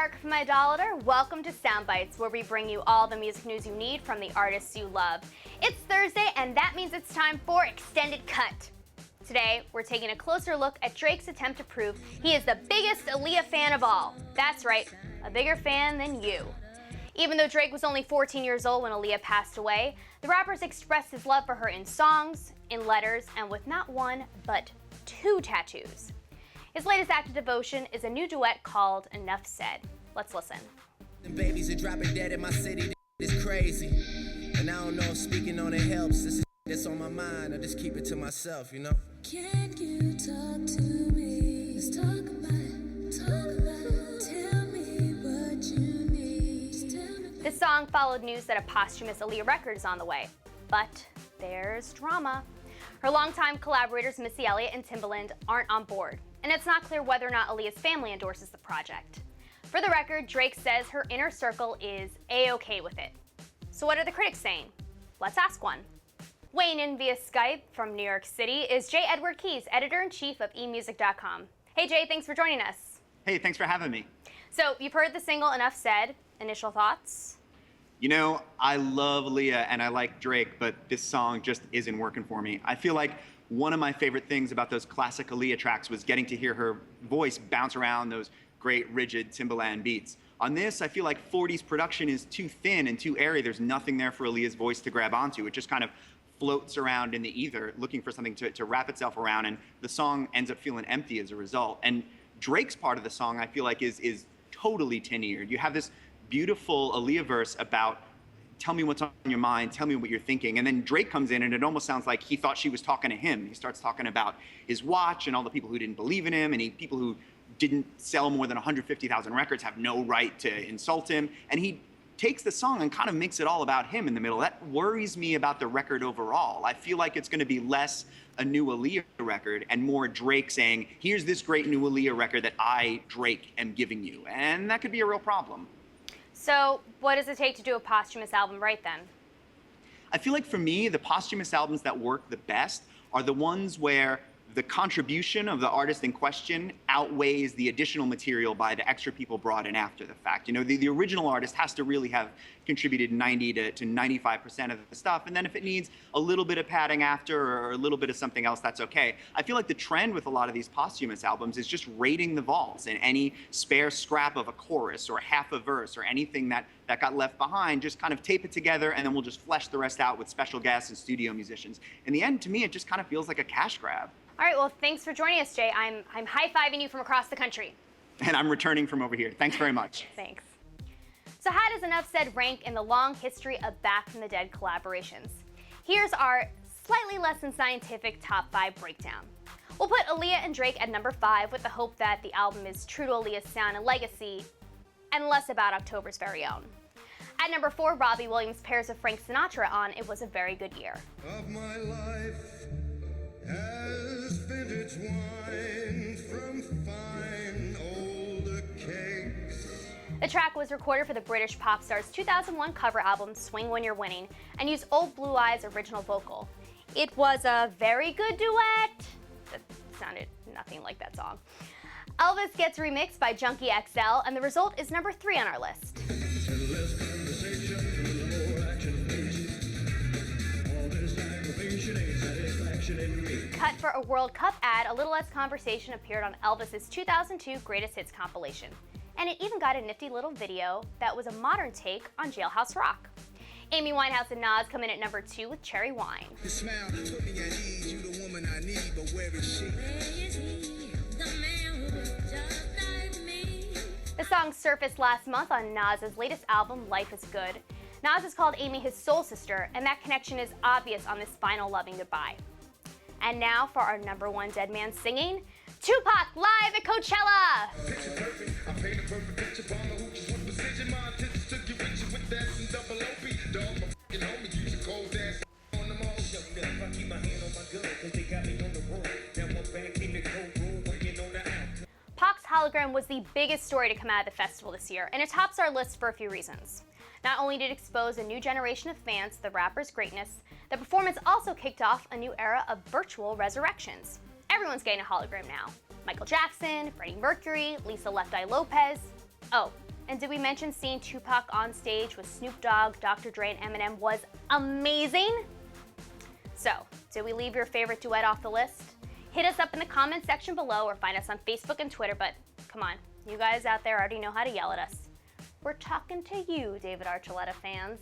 Mark from Idolator. Welcome to Soundbytes, where we bring you all the music news you need from the artists you love. It's Thursday, and that means it's time for Extended Cut. Today, we're taking a closer look at Drake's attempt to prove he is the biggest Aaliyah fan of all. That's right, a bigger fan than you. Even though Drake was only 14 years old when Aaliyah passed away, the rapper's expressed his love for her in songs, in letters, and with not one, but 2 tattoos. His latest act of devotion is a new duet called Enough Said. Let's listen. The babies are dropping dead in my city. This is crazy. And I don't know if speaking on it helps. This is that's on my mind. I just keep it to myself, you know? Can you talk to me? Let's talk about it. Tell me what you need. Just tell me. This song followed news that a posthumous Aaliyah record is on the way. But there's drama. Her longtime collaborators Missy Elliott and Timbaland aren't on board, and it's not clear whether or not Aaliyah's family endorses the project. For the record, Drake says her inner circle is A-okay with it. So what are the critics saying? Let's ask one. Weighing in via Skype from New York City is J. Edward Keys, editor-in-chief of emusic.com. Hey Jay, thanks for joining us. Hey, thanks for having me. So you've heard the single Enough Said. Initial thoughts? You know, I love Aaliyah and I like Drake, but this song just isn't working for me. I feel like one of my favorite things about those classic Aaliyah tracks was getting to hear her voice bounce around those great, rigid Timbaland beats. On this, I feel like 40's production is too thin and too airy. There's nothing there for Aaliyah's voice to grab onto. It just kind of floats around in the ether, looking for something to wrap itself around, and the song ends up feeling empty as a result. And Drake's part of the song, I feel like, is totally tin-eared. You have this beautiful Aaliyah verse about tell me what's on your mind, tell me what you're thinking. And then Drake comes in and it almost sounds like he thought she was talking to him. He starts talking about his watch and all the people who didn't believe in him, and people who didn't sell more than 150,000 records have no right to insult him. And he takes the song and kind of makes it all about him in the middle. That worries me about the record overall. I feel like it's going to be less a new Aaliyah record and more Drake saying, here's this great new Aaliyah record that I, Drake, am giving you. And that could be a real problem. So what does it take to do a posthumous album right then? I feel like for me, the posthumous albums that work the best are the ones where the contribution of the artist in question outweighs the additional material by the extra people brought in after the fact. You know, the original artist has to really have contributed 90 to 95% of the stuff, and then if it needs a little bit of padding after or a little bit of something else, that's okay. I feel like the trend with a lot of these posthumous albums is just raiding the vaults, and any spare scrap of a chorus or half a verse or anything that got left behind, just kind of tape it together, and then we'll just flesh the rest out with special guests and studio musicians. In the end, to me, it just kind of feels like a cash grab. All right, well, thanks for joining us, Jay. I'm high-fiving you from across the country. And I'm returning from over here. Thanks very much. Thanks. So how does Enough Said rank in the long history of Back from the Dead collaborations? Here's our slightly less than scientific top 5 breakdown. We'll put Aaliyah and Drake at number 5 with the hope that the album is true to Aaliyah's sound and legacy and less about October's very own. At number 4, Robbie Williams pairs with Frank Sinatra on It Was a Very Good Year. Of my life as vintage wine from fine old cakes. The track was recorded for the British pop star's 2001 cover album Swing When You're Winning and used Old Blue Eye's original vocal. It was a very good duet. That sounded nothing like that song. Elvis gets remixed by Junkie XL, and the result is number 3 on our list. Cut for a World Cup ad, a little less conversation appeared on Elvis's 2002 Greatest Hits compilation. And it even got a nifty little video that was a modern take on Jailhouse Rock. Amy Winehouse and Nas come in at number 2 with Cherry Wine. You smile, put me at ease, you the woman I need, but where is she? The song surfaced last month on Nas's latest album, Life is Good. Nas has called Amy his soul sister, and that connection is obvious on this final loving goodbye. And now for our number 1 dead man singing, Tupac live at Coachella! Pac's hologram was the biggest story to come out of the festival this year, and it tops our list for a few reasons. Not only did it expose a new generation of fans to the rapper's greatness, the performance also kicked off a new era of virtual resurrections. Everyone's getting a hologram now. Michael Jackson, Freddie Mercury, Lisa Left Eye Lopez. Oh, And did we mention seeing Tupac on stage with Snoop Dogg, Dr. Dre, and Eminem was amazing? So, did we leave your favorite duet off the list? Hit us up in the comment section below or find us on Facebook and Twitter, but come on, you guys out there already know how to yell at us. We're talking to you, David Archuleta fans.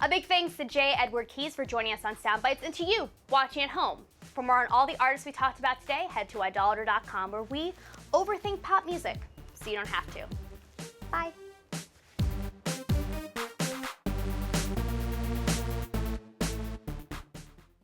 A big thanks to J. Edward Keys for joining us on Soundbytes, and to you watching at home. For more on all the artists we talked about today, head to idolator.com, where we overthink pop music so you don't have to. Bye.